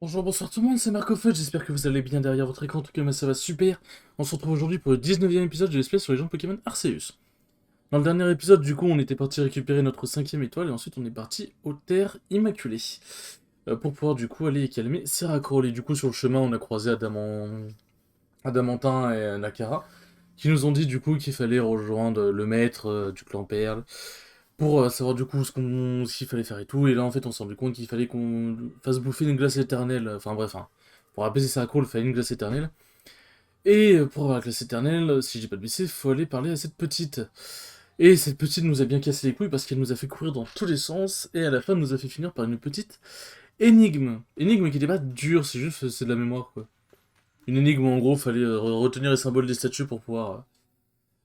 Bonjour, bonsoir tout le monde, c'est Marco Fudge, j'espère que vous allez bien derrière votre écran, en tout cas moi ça va super. On se retrouve aujourd'hui pour le 19e épisode de l'espèce sur les gens de Pokémon Arceus. Dans le dernier épisode, du coup, on était parti récupérer notre 5e étoile et ensuite on est parti aux Terres Immaculées. Pour pouvoir du coup aller calmer Seracrol. Et du coup sur le chemin on a croisé Adamantin et Nakara, qui nous ont dit du coup qu'il fallait rejoindre le maître du clan Perle, pour savoir du coup ce qu'il fallait faire et tout. Et là en fait on s'est rendu compte qu'il fallait qu'on fasse bouffer une glace éternelle. Enfin bref, hein, pour apaiser sa cour, il fallait une glace éternelle. Et pour avoir la glace éternelle, si j'ai pas de bêtises, il faut aller parler à cette petite. Et cette petite nous a bien cassé les couilles parce qu'elle nous a fait courir dans tous les sens. Et à la fin nous a fait finir par une petite énigme. Énigme qui n'était pas dure, c'est de la mémoire quoi. Une énigme où en gros fallait retenir les symboles des statues pour pouvoir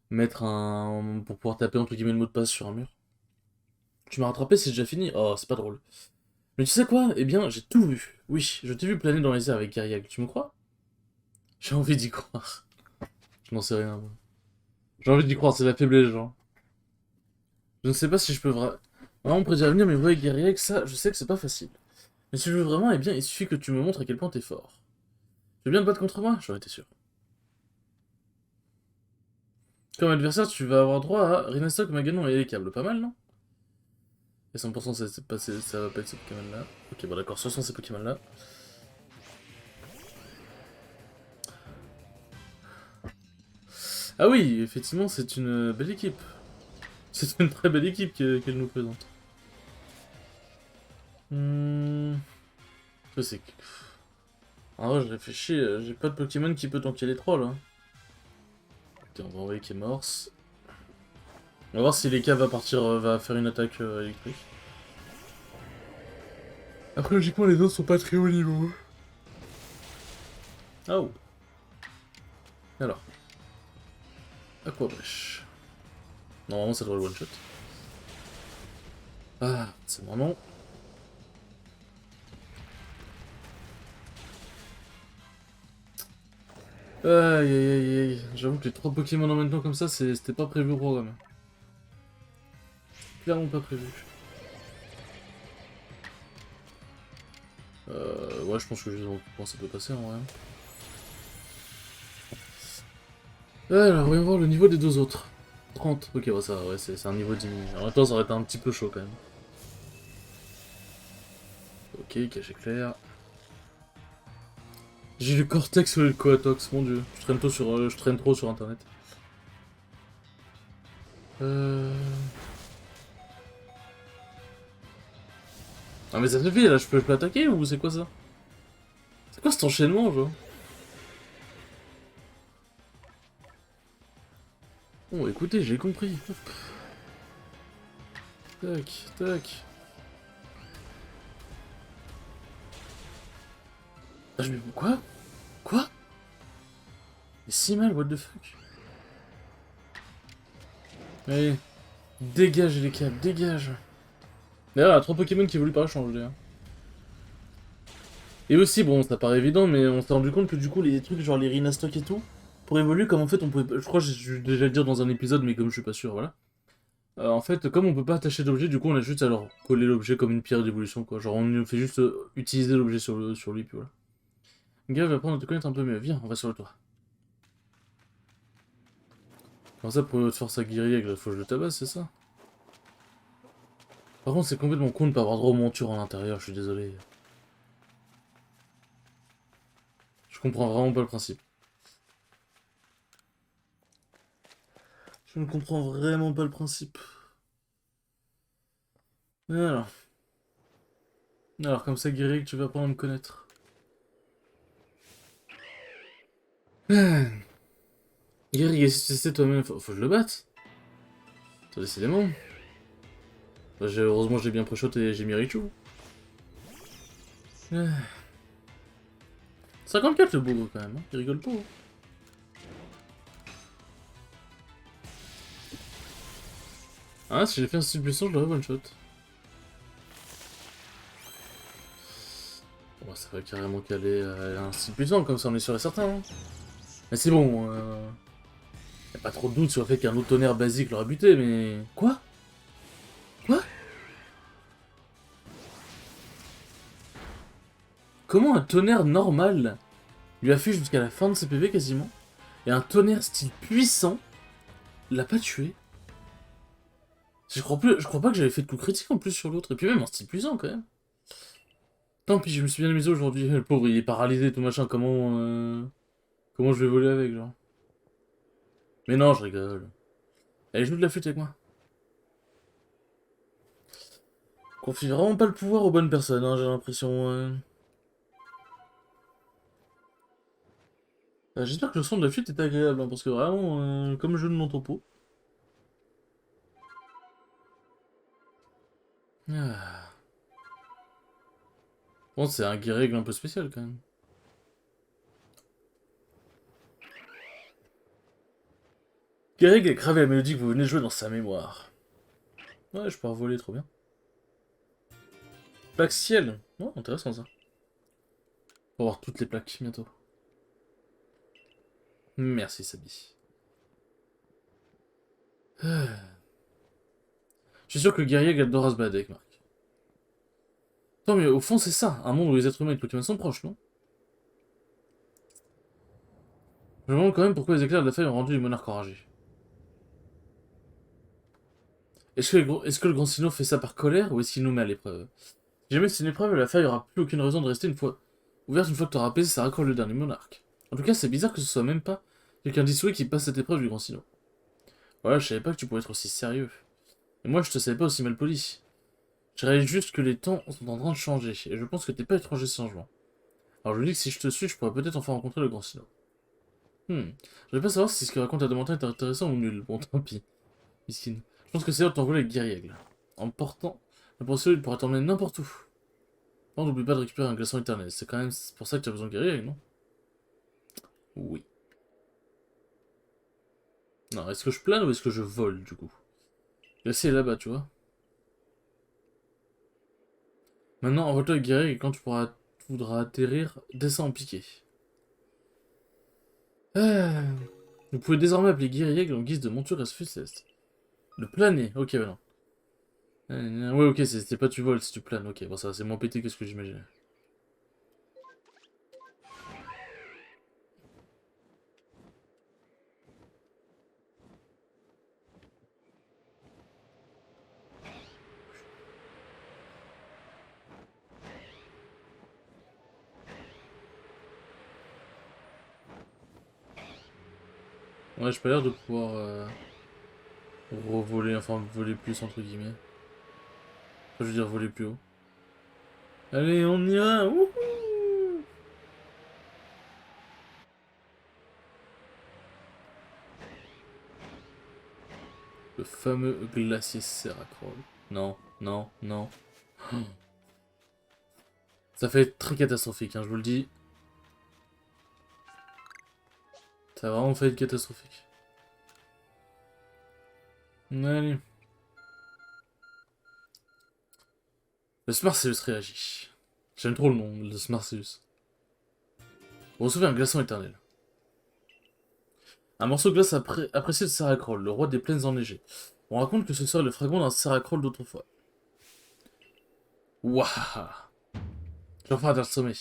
pour pouvoir taper entre guillemets le mot de passe sur un mur. Tu m'as rattrapé, c'est déjà fini. Oh, c'est pas drôle. Mais tu sais quoi? Eh bien, j'ai tout vu. Oui, je t'ai vu planer dans les airs avec Gariag. Tu me crois? J'ai envie d'y croire. Je n'en sais rien, moi. J'ai envie d'y croire, c'est la faiblesse, genre. Je ne sais pas si je peux vraiment prédire l'avenir, mais ouais, Gariag, ça, je sais que c'est pas facile. Mais si je veux vraiment, eh bien, il suffit que tu me montres à quel point t'es fort. Tu veux bien te battre contre moi? J'aurais été sûr. Comme adversaire, tu vas avoir droit à Rinastok, Maganon et Câble. Pas mal, non? Et 100% ça va pas être ces Pokémon-là. Ok, bon d'accord, ce sont ces Pokémon-là. Ah oui, effectivement, c'est une belle équipe. C'est une très belle équipe qu'elle nous présente. Hmm... Ça, c'est... Ah ouais, je réfléchis, j'ai pas de Pokémon qui peut tanker les trolls. Hein. Écoutez, on va envoyer Kémorse. On va voir si Leka va partir, va faire une attaque électrique. Après, logiquement, les autres sont pas très haut niveau. Ah oh. Alors. Aquabrèche. Normalement, ça devrait le one-shot. Ah, c'est mon nom. Aïe aïe aïe aïe. J'avoue que les 3 Pokémon en même temps comme ça, c'était pas prévu au programme. Clairement pas prévu. Ouais, je pense que je pense que ça peut passer en vrai. Alors, voyons voir le niveau des deux autres. 30. Ok, ouais, ça, ouais, c'est un niveau diminué. En même temps, ça aurait été un petit peu chaud quand même. Ok, caché clair. J'ai le Cortex ou le Coatox, mon dieu. Je traîne trop sur internet. Euh... Ah mais ça suffit, là, je peux l'attaquer ou c'est quoi ça? C'est quoi cet enchaînement, genre? Bon, écoutez, j'ai compris. Hop. Tac, tac. Ah, je me... Quoi? Quoi? Mais si mal, what the fuck? Allez, dégage les câbles, dégage. D'ailleurs, il y a 3 Pokémon qui évoluent par échange, d'ailleurs. Et aussi, bon, ça paraît évident, mais on s'est rendu compte que du coup, les trucs genre les Rhinastock et tout, pour évoluer, comme en fait, on pouvait. Je crois que j'ai dû déjà le dire dans un épisode, mais comme je suis pas sûr, voilà. En fait, comme on peut pas attacher d'objet, du coup, on a juste à leur coller l'objet comme une pierre d'évolution, quoi. Genre, on fait juste utiliser l'objet sur lui, puis voilà. Gars va apprendre à te connaître un peu mieux. Viens, on va sur le toit. Comment ça, pour te force à guérir, il faut que je le tabasse, c'est ça? Par contre, c'est complètement con de pas avoir droit aux montures en intérieur, je suis désolé. Je comprends vraiment pas le principe. Je ne comprends vraiment pas le principe. Alors, comme ça, Guéric, tu vas apprendre à me connaître. Guéric, si tu sais toi-même, faut que je le batte. Décidément. Bah, heureusement, j'ai bien pré-shot et j'ai mis Raichu. 54 le bougre quand même, hein. Il rigole pas. Hein. Ah, si j'ai fait un style puissant, je l'aurais one shot. Bon, ça va carrément caler un style puissant, comme ça on est sûr et certain. Hein. Mais c'est bon, y a pas trop de doute sur le fait qu'un autre tonnerre basique l'aurait buté, mais... Quoi? Quoi? Comment un tonnerre normal lui a fait jusqu'à la fin de ses PV quasiment, et un tonnerre style puissant l'a pas tué? Je crois pas que j'avais fait de coup critique en plus sur l'autre, et puis même un style puissant quand même. Tant pis, je me suis bien amusé aujourd'hui. Le pauvre, il est paralysé, tout machin. Comment je vais voler avec, genre? Mais non, je rigole. Allez, joue de la flûte avec moi. Confie vraiment pas le pouvoir aux bonnes personnes, hein, j'ai l'impression. J'espère que le son de la flûte est agréable, hein, parce que vraiment, comme je ne l'entends pas. Ah. Bon, c'est un guirègle un peu spécial quand même. Guirègle a gravé la mélodie que vous venez de jouer dans sa mémoire. Ouais, je peux voler, trop bien. Plaque ciel. Oh, intéressant ça. On va voir toutes les plaques bientôt. Merci, Sabi. Ah. Je suis sûr que Guirègle adore se balader avec Marc. Non, mais au fond, c'est ça, un monde où les êtres humains et les Pokémon sont proches, non? Je me demande quand même pourquoi les éclairs de la feuille ont rendu les monarques enragés. Est-ce que le grand Sinnoh fait ça par colère ou est-ce qu'il nous met à l'épreuve? Si jamais c'est une épreuve, la faille aura plus aucune raison de rester une fois ouverte une fois que tu auras apaisé sa racole le dernier monarque. En tout cas, c'est bizarre que ce soit même pas quelqu'un d'Issoué qui passe cette épreuve du grand Sinnoh. Voilà, je savais pas que tu pouvais être aussi sérieux. Et moi, je te savais pas aussi mal poli. Je réalise juste que les temps sont en train de changer, et je pense que t'es pas étranger à ce changement. Alors je me dis que si je te suis, je pourrais peut-être enfin rencontrer le grand Sinnoh. Je vais pas savoir si ce qu'il raconte à Dementin est intéressant ou nul. Bon, tant pis. Miskin. Je pense que c'est l'heure de t'envoler avec Guiriègle. En me portant, la procédure il pourra t'emmener n'importe où. Non, n'oublie pas de récupérer un glaçon éternel. C'est quand même pour ça que tu as besoin de Guiriègle, non? Oui. Non, est-ce que je plane ou est-ce que je vole, du coup? Glacier est là-bas, tu vois. Maintenant, envole-toi avec Guiriègle et quand tu voudras atterrir, descends en piqué. Ah. Vous pouvez désormais appeler Guiriègle en guise de monture à ce céleste. Le planer, ok, bah non. Ouais, ok, c'est pas tu voles, c'est tu planes, ok. Bon, ça, c'est moins pété que ce que j'imaginais. Ouais, j'ai pas l'air de pouvoir revoler, enfin voler plus entre guillemets. Enfin, je veux dire voler plus haut. Allez, on y va. Wouhou. Le fameux glacier Seracrol. Non, non, non. Ça fait être très catastrophique, hein, je vous le dis. Ça a vraiment fait être catastrophique. Allez. Le Smarseus réagit. J'aime trop le nom, le Smarseus. Vous recevez un glaçon éternel. Un morceau de glace apprécié de Seracrol, le roi des plaines enneigées. On raconte que ce serait le fragment d'un Seracrol d'autrefois. Waouh. J'ai enfin atteint le sommet.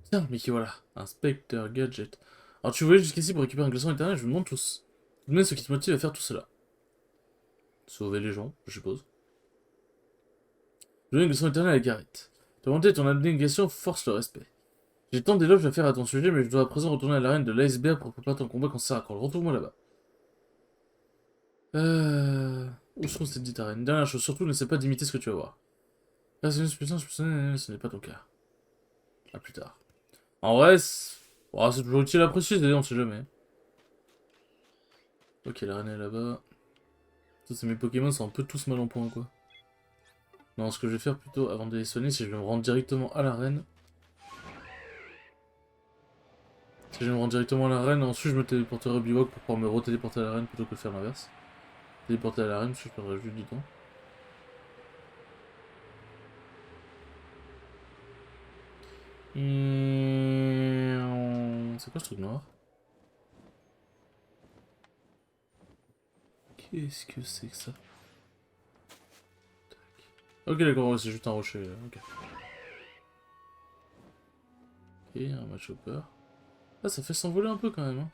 Tiens, mais qui voilà, un Spectre Gadget. Alors tu voulais jusqu'ici pour récupérer un glaçon éternel, je me demande tous. Tout de même ce qui te motive à faire tout cela. Sauver les gens, je suppose. Donner un glaçon éternel à Garrett. Ta volonté et ton abnégation forcent le respect. J'ai tant d'éloges à faire à ton sujet, mais je dois à présent retourner à l'arène de l'iceberg pour préparer ton combat contre Seracrol. Retrouve-moi là-bas. Où se trouve cette dite arène? Dernière chose, surtout, n'essaie pas d'imiter ce que tu vas voir. Ah, c'est une puissance, ce n'est pas ton cas. A plus tard. En vrai, c'est toujours utile à préciser, on sait jamais. Ok, l'arène est là-bas. Ça, c'est mes Pokémon sont un peu tous mal en point, quoi. Non, ce que je vais faire plutôt, avant de les soigner, c'est que je vais me rendre directement à l'arène. Si je vais me rendre directement à l'arène, ensuite je me téléporterai au Biwok pour pouvoir me retéléporter à l'arène plutôt que de faire l'inverse. Téléporter à l'arène, parce que je perdrai juste du temps. C'est quoi ce truc noir? Qu'est-ce que c'est que ça? Ok, d'accord, ouais, c'est juste un rocher. Ok. Et un match hopper. Ah, ça fait s'envoler un peu quand même. Hein.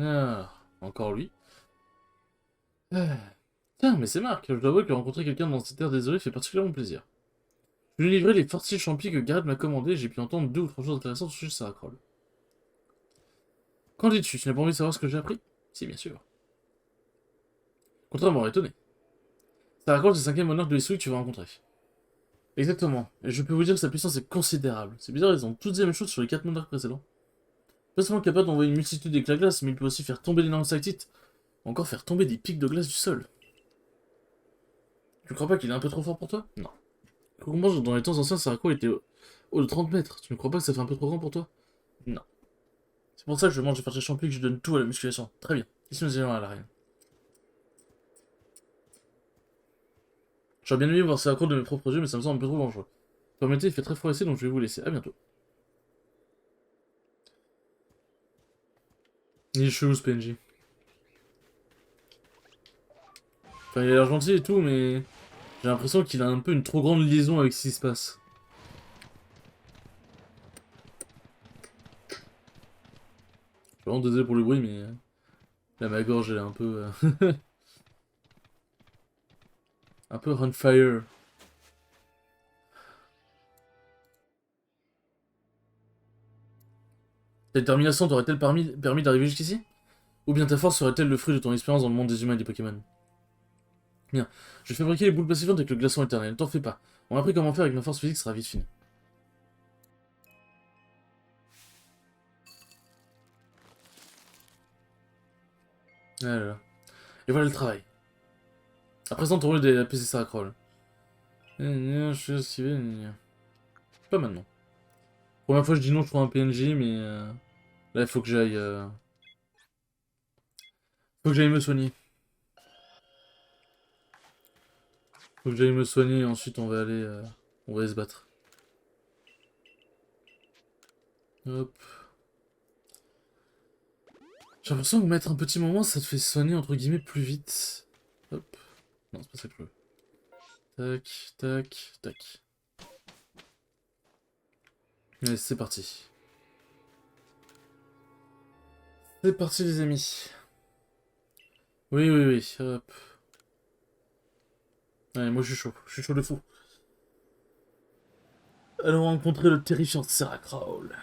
Ah, encore lui. Ah. Tiens, mais c'est Marc. Je dois avouer que rencontrer quelqu'un dans cette terre désolée fait particulièrement plaisir. Je lui ai livré les fortiches champis que Garrett m'a commandé et j'ai pu entendre 2 ou 3 choses intéressantes sur Sarah Kroll. Qu'en dis-tu? Tu n'as pas envie de savoir ce que j'ai appris? Si, bien sûr. Contrairement étonné. Sarah Kroll, c'est le 5e monarque de l'Issou que tu vas rencontrer. Exactement. Et je peux vous dire que sa puissance est considérable. C'est bizarre, ils ont toutes dit la même chose sur les 4 monarques précédents. Pas seulement capable d'envoyer une multitude d'éclats de glace, mais il peut aussi faire tomber d'énormes stalactites, ou encore faire tomber des pics de glace du sol. Tu ne crois pas qu'il est un peu trop fort pour toi? Non. Comment dans les temps anciens, Sarah Kroll était haut de 30 mètres. Tu ne crois pas que ça fait un peu trop grand pour toi? Non. C'est pour ça que je mange des farcis champis et que je donne tout à la musculation. Très bien. Ici nous allons à l'arène. J'aurais bien aimé voir Sarah Kroll de mes propres yeux, mais ça me semble un peu trop dangereux. Permettez, il fait très froid ici, donc je vais vous laisser. À bientôt. Il est chelou ce PNJ. Enfin, il a l'air gentil et tout, mais j'ai l'impression qu'il a un peu une trop grande liaison avec ce qui se passe. Je suis vraiment désolé pour le bruit, mais là, ma gorge, elle est un peu... un peu on fire. Ta détermination t'aurait-elle permis d'arriver jusqu'ici? Ou bien ta force serait-elle le fruit de ton expérience dans le monde des humains et des Pokémon? Bien, je vais fabriquer les boules pacifiantes avec le glaçon éternel, t'en fais pas. On a appris comment faire avec ma force physique, sera vite fini. Ah là là. Et voilà le travail. À présent, ton rôle est d'apaiser Sarah Kroll. Je suis esquivé. Pas maintenant. Première fois, je dis non, je prends un PNJ, mais là, il faut que j'aille. Faut que j'aille me soigner. Faut que j'aille me soigner et ensuite on va aller. On va aller se battre. Hop. J'ai l'impression que mettre un petit moment, ça te fait soigner entre guillemets plus vite. Hop. Non, c'est pas ça que je veux. Tac, tac, tac. Allez, c'est parti. C'est parti les amis. Oui, oui, oui, hop. Allez, moi je suis chaud de fou. Allons rencontrer le terrifiant Sarah Kroll.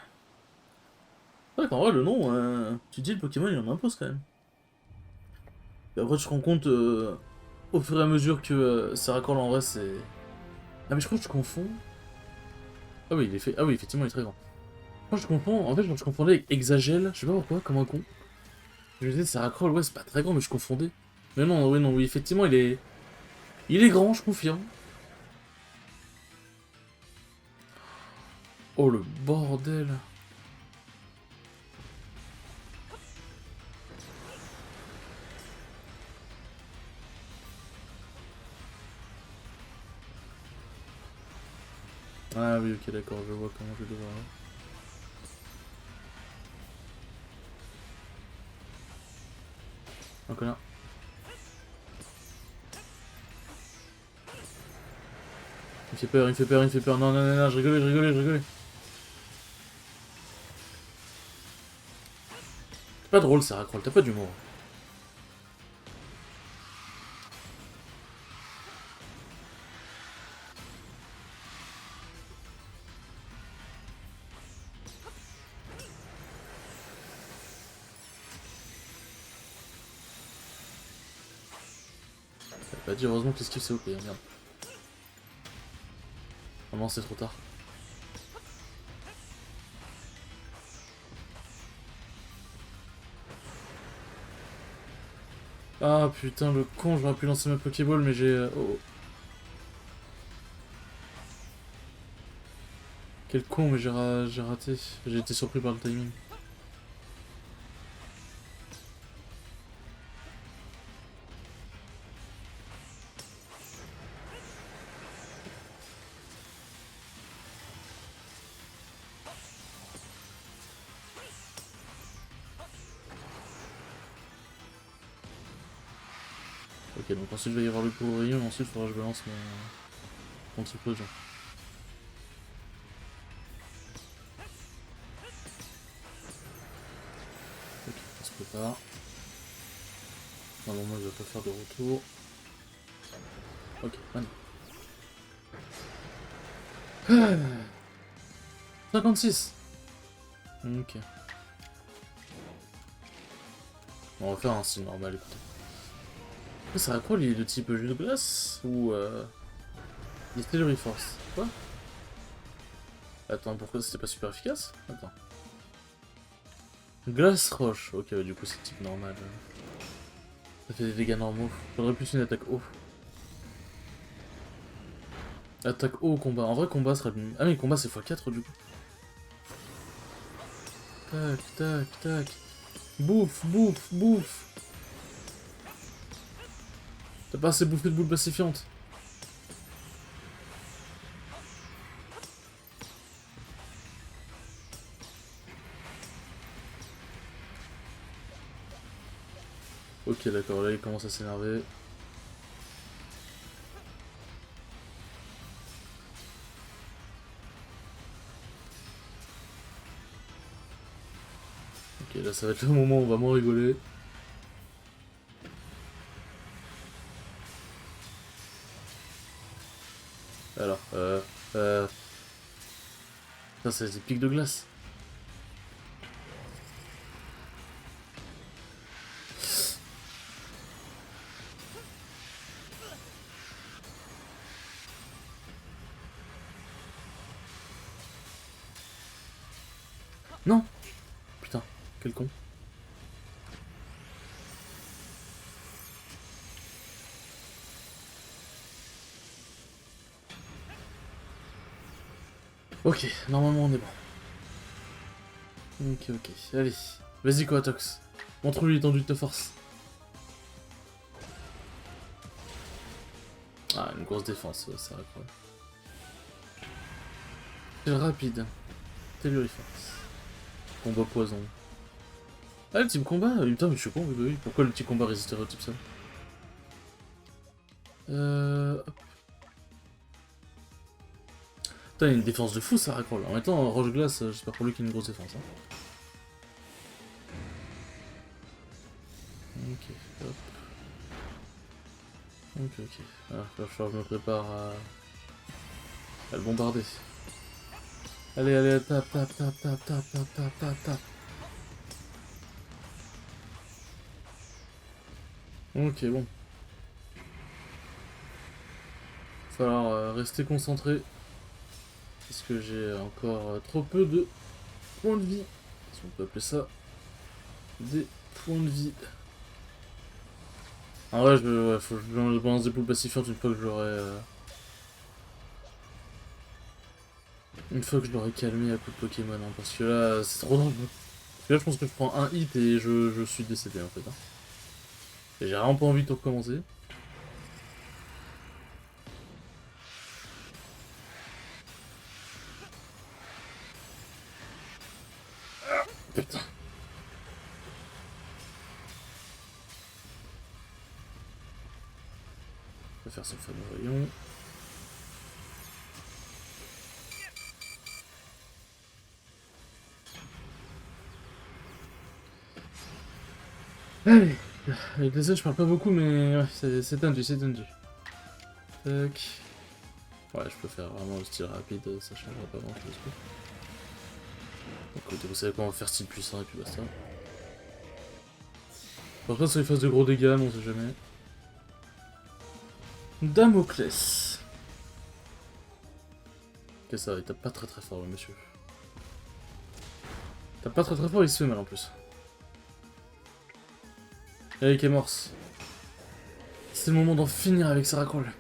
Ouais, qu'en vrai, le nom, tu dis le Pokémon, il en impose quand même. Et après, tu te rends compte au fur et à mesure que Sarah Kroll en vrai, c'est. Ah, mais je crois que je confonds. Ah oui, il est fait. Ah oui, effectivement, il est très grand. Moi, je confonds. En fait, je confondais avec Exagel, je sais pas pourquoi, comme un con. Je me disais, Sarah Kroll, ouais, c'est pas très grand, mais je confondais. Mais non, oui, non, oui, effectivement, il est. Il est grand, je confirme. Oh le bordel. Ah oui, ok, d'accord, je vois comment je vais devoir. Un connard. Il me fait peur, il me fait peur, il me fait peur. Non, non, non, non, je rigolais, je rigolais, je rigolais. C'est pas drôle, Sarah Kroll, t'as pas d'humour. T'as pas dit, heureusement que l'esquive c'est OP, merde. Oh non, c'est trop tard. Ah putain, le con, j'aurais pu lancer ma Pokéball, mais j'ai. Oh. Quel con, mais j'ai raté. J'ai été surpris par le timing. Ok, donc ensuite il va y avoir le gros rayon, et ensuite il faudra que je balance mon. contre explosion. Ok, on se prépare. Normalement, il va pas faire de retour. Ok, maintenant. 56. Ok. Bon, on va faire un style normal, écoutez. Ça sera quoi, il est de type jeu de glace ou il est Telluri Force? Quoi? Attends, pourquoi c'était pas super efficace? Attends. Glace roche. Ok, bah, du coup c'est type normal. Ça fait des dégâts normaux. Faudrait plus une attaque haut. Attaque haut au combat. En vrai, combat serait... Ah mais combat c'est x4 du coup. Tac, tac, tac. Bouffe, bouffe, bouffe. T'as pas assez bouffé de boules pacifiantes. Ok, d'accord, là il commence à s'énerver. Ok, là ça va être le moment où on va moins rigoler. Alors, ça c'est des pics de glace. Non. Putain, quel con. Ok, normalement on est bon. Ok, ok, allez. Vas-y quoi, Tox. Montre-lui l'étendue de ta force. Ah, une grosse défense, ça va quoi. C'est rapide. Telluri Force. Combat poison. Ah, le type combat putain, mais je suis con, oui, oui. Pourquoi le petit combat résisterait au type ça? Hop. Putain, il y a une défense de fou, ça raccroche. En même temps, Roche-Glace, j'espère pour lui qu'il y a une grosse défense. Hein. Ok, hop. Ok, ok. Alors, il va falloir que je me prépare à le bombarder. Allez, allez, tape, tape, tape, tape, tape, tape, tape, tape, tape. Ok, bon. Il va falloir rester concentré. Parce que j'ai encore trop peu de points de vie. Si on peut appeler ça des points de vie. En vrai, ouais, faut que je balance des poules pacifiantes une fois que j'aurai... Une fois que je l'aurai calmé à coup de Pokémon, hein, parce que là, c'est trop dangereux. Parce que là, je pense que je prends un hit et je suis décédé, en fait. Hein. Et j'ai vraiment pas envie de tout recommencer. Putain. On va faire son fameux rayon. Allez. Avec les autres, je parle pas beaucoup, mais ouais, c'est tendu, c'est tendu. Tac. Ouais, je peux faire vraiment le style rapide, ça changera pas grand chose. Donc, écoutez, vous savez quoi, on va faire style puissant et puis basta. Par contre, ça lui fasse de gros dégâts, mais on sait jamais. Damoclès. Ok, ça va, il tape pas très très fort, le monsieur. Il tape pas très très fort, il se fait mal en plus. Allez, Kémorse. C'est le moment d'en finir avec Saracroll.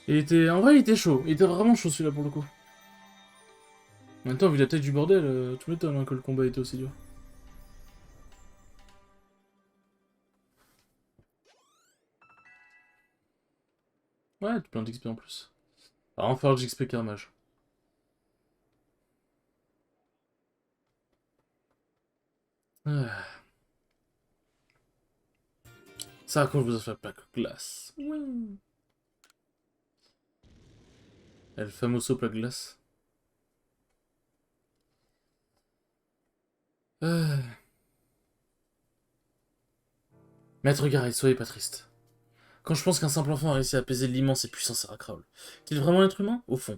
Il était... En vrai, il était chaud. Il était vraiment chaud celui-là pour le coup. En même temps, vu la taille du bordel, tu m'étonnes hein, que le combat était aussi dur. Ouais, plein d'XP en plus. Alors, on va faire l'XP carnage. Ah. Ça raconte, je vous ai fait plaque glace. Oui. El famoso plaque glace. Ah. Maître Gareth, soyez pas triste. Quand je pense qu'un simple enfant a réussi à apaiser l'immense et puissant Seracrawl, est-il vraiment un être humain, au fond?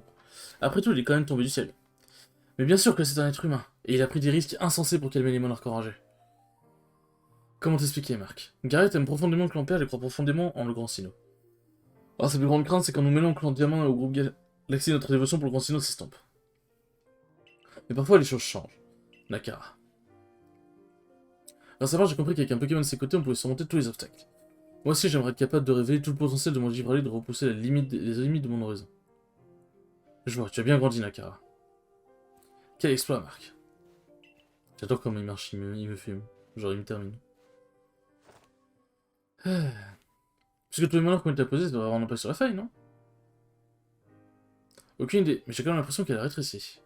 Après tout, il est quand même tombé du ciel. Mais bien sûr que c'est un être humain, et il a pris des risques insensés pour calmer les monarques enragés. Comment t'expliquer, Marc? Gareth aime profondément le clan Perle et croit profondément en le Grand Sinnoh. Alors sa plus grande crainte, c'est quand nous mêlons le clan Diamant au groupe Galaxy, notre dévotion pour le Grand Sinnoh s'estompe. Mais parfois, les choses changent. Nakara. Grâce à ça, j'ai compris qu'avec un Pokémon de ses côtés, on pouvait surmonter tous les obstacles. Moi aussi, j'aimerais être capable de révéler tout le potentiel de mon Givralé et de repousser les limites de mon horizon. Je vois, tu as bien grandi, Nakara. Quel exploit, Marc. J'adore comment il marche, il me fume. Genre, il me termine. Puisque tous les malheurs qu'on t'a posés, ça devrait avoir un impact sur la feuille, non? Aucune idée, mais j'ai quand même l'impression qu'elle a rétréci.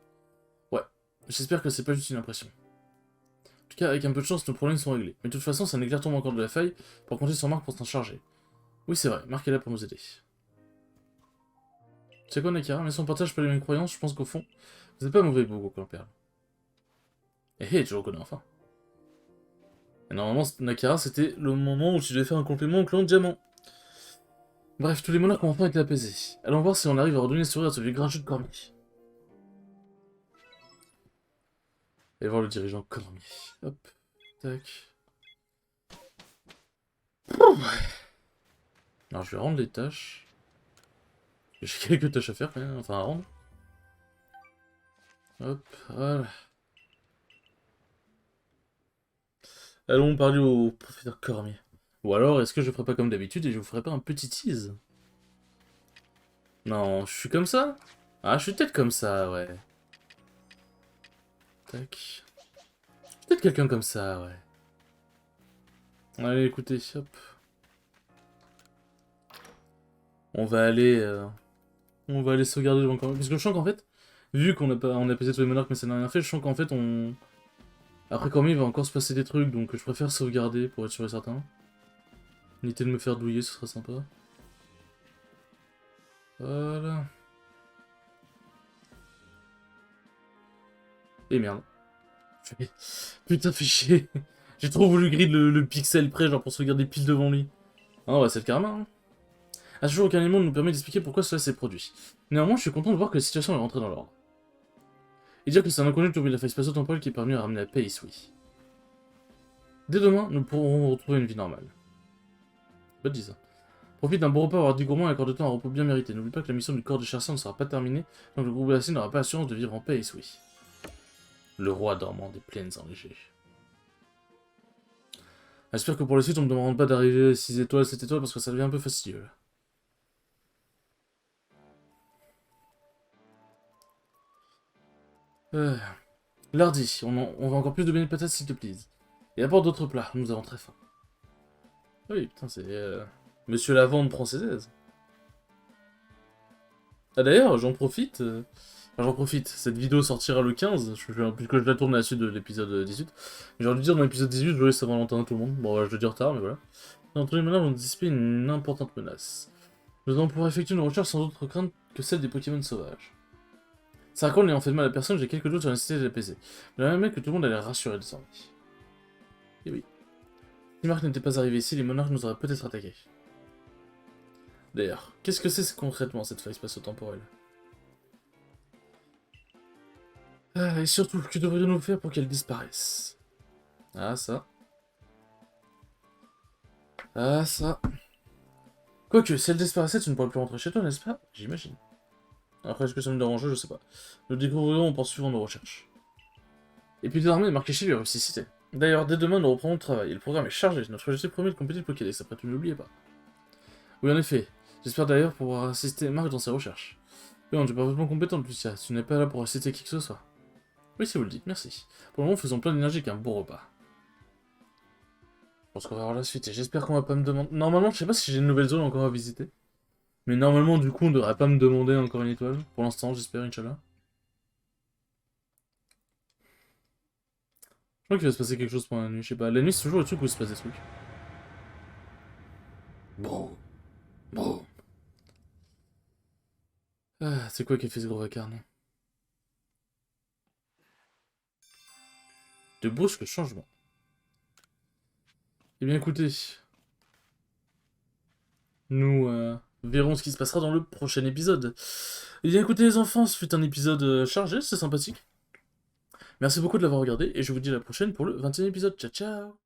Ouais, j'espère que c'est pas juste une impression. En tout cas, avec un peu de chance, nos problèmes sont réglés. Mais de toute façon, ça n'éclaire tombe encore de la faille pour compter sur Marc pour s'en charger. Oui, c'est vrai, Marc est là pour nous aider. Tu sais quoi, Nakara, mais si on partage pas les mêmes croyances, je pense qu'au fond, vous n'êtes pas mauvais beaucoup, Clan Perle. Eh hé, je reconnais enfin. Et normalement, Nakara, c'était le moment où tu devais faire un complément au clan Diamant. Bref, tous les monarques ont enfin été apaisés. Allons voir si on arrive à redonner le sourire à ce vieux grincheux de Cormier. Et voir le dirigeant Cormier. Hop, tac. Alors je vais rendre les tâches. J'ai quelques tâches à faire quand même, enfin à rendre. Hop, voilà. Allons parler au professeur Cormier. Ou alors, est-ce que je ferai pas comme d'habitude et je vous ferai pas un petit tease? Non, je suis comme ça? Ah, je suis peut-être comme ça, ouais. Tac. Peut-être quelqu'un comme ça, ouais. Allez, écoutez, hop. On va aller... On va aller sauvegarder devant Cormier. Parce que je sens qu'en fait, vu qu'on a pas, on a pesé tous les monarques mais ça n'a rien fait, je sens qu'en fait on... Après Cormier, il va encore se passer des trucs, donc je préfère sauvegarder pour être sûr et certain. Éviter de me faire douiller, ce sera sympa. Voilà. Et merde. Putain, fais chier. J'ai trop voulu grid le pixel près, genre pour sauvegarder pile devant lui. Ah ouais, c'est le karma, hein. À ce jour, aucun élément ne nous permet d'expliquer pourquoi cela s'est produit. Néanmoins, je suis content de voir que la situation est rentrée dans l'ordre. Et dire que c'est un inconnu de la faille spatio-temporelle qui est parvenu à ramener la paix ici. Dès demain, nous pourrons retrouver une vie normale. Pas de ça. Profite d'un bon repas, avoir du gourmand et accorde-toi un repos bien mérité. N'oublie pas que la mission du corps de chasseurs ne sera pas terminée, donc le groupe Galaxy n'aura pas l'assurance de vivre en paix ici. Le roi dormant des plaines enneigées. J'espère que pour la suite, on ne me demande pas d'arriver à 6 étoiles, 7 étoiles, parce que ça devient un peu fastidieux. Euh, Lardy, on va encore plus de beignets de patates, s'il te plaît. Et apporte d'autres plats, nous avons très faim. Oui, putain, c'est... Monsieur Lavande prend ses aises. Ah d'ailleurs, j'en profite... Enfin, j'en profite, cette vidéo sortira le 15, puisque je la tourne à la suite de l'épisode 18. J'ai envie de dire dans l'épisode 18, joyeux Saint-Valentin à tout le monde. Bon, je le dis en retard, mais voilà. Dans tous les menaces, on dissiper une importante menace. Nous allons pouvoir effectuer nos recherches sans autre crainte que celle des Pokémon sauvages. Sarkon n'ayant fait de mal à personne, j'ai quelques doutes sur la nécessité de l'apaiser. Mais la même que tout le monde allait rassurer désormais. Et oui. Si Marc n'était pas arrivé ici, les monarques nous auraient peut-être attaqués. D'ailleurs, qu'est-ce que c'est concrètement cette faille spatio-temporelle? Et surtout, que devrions-nous faire pour qu'elle disparaisse? Ah, ça. Ah, ça. Quoique, si elle disparaissait, tu ne pourrais plus rentrer chez toi, n'est-ce pas? J'imagine. Après, est-ce que ça me dérange? Je sais pas. Nous le découvrirons en poursuivant nos recherches. Et puis désormais, marqué chez lui a ressuscité. D'ailleurs, dès demain, nous reprenons le travail. Le programme est chargé. Notre objectif premier est de compléter le Pokédex. Après tout, n'oubliez pas. Oui, en effet. J'espère d'ailleurs pouvoir assister Marc dans ses recherches. Oui, on est parfaitement compétente, Lucia. Tu n'es pas là pour assister qui que ce soit. Oui, si vous le dites, merci. Pour le moment, faisons plein d'énergie avec un beau repas. Je pense qu'on va voir la suite et j'espère qu'on va pas me demander... Normalement, je sais pas si j'ai une nouvelle zone encore à visiter. Mais normalement, du coup, on devrait pas me demander encore une étoile. Pour l'instant, j'espère, Inch'Allah. Je crois qu'il va se passer quelque chose pendant la nuit, je sais pas. La nuit, c'est toujours le truc où il se passe des trucs. Bon, bon. Ah, c'est quoi qui a fait ce gros vacarme? De brusques changements. Eh bien, écoutez, nous verrons ce qui se passera dans le prochain épisode. Eh bien, écoutez, les enfants, ce fut un épisode chargé, c'est sympathique. Merci beaucoup de l'avoir regardé, et je vous dis à la prochaine pour le 20e épisode. Ciao, ciao!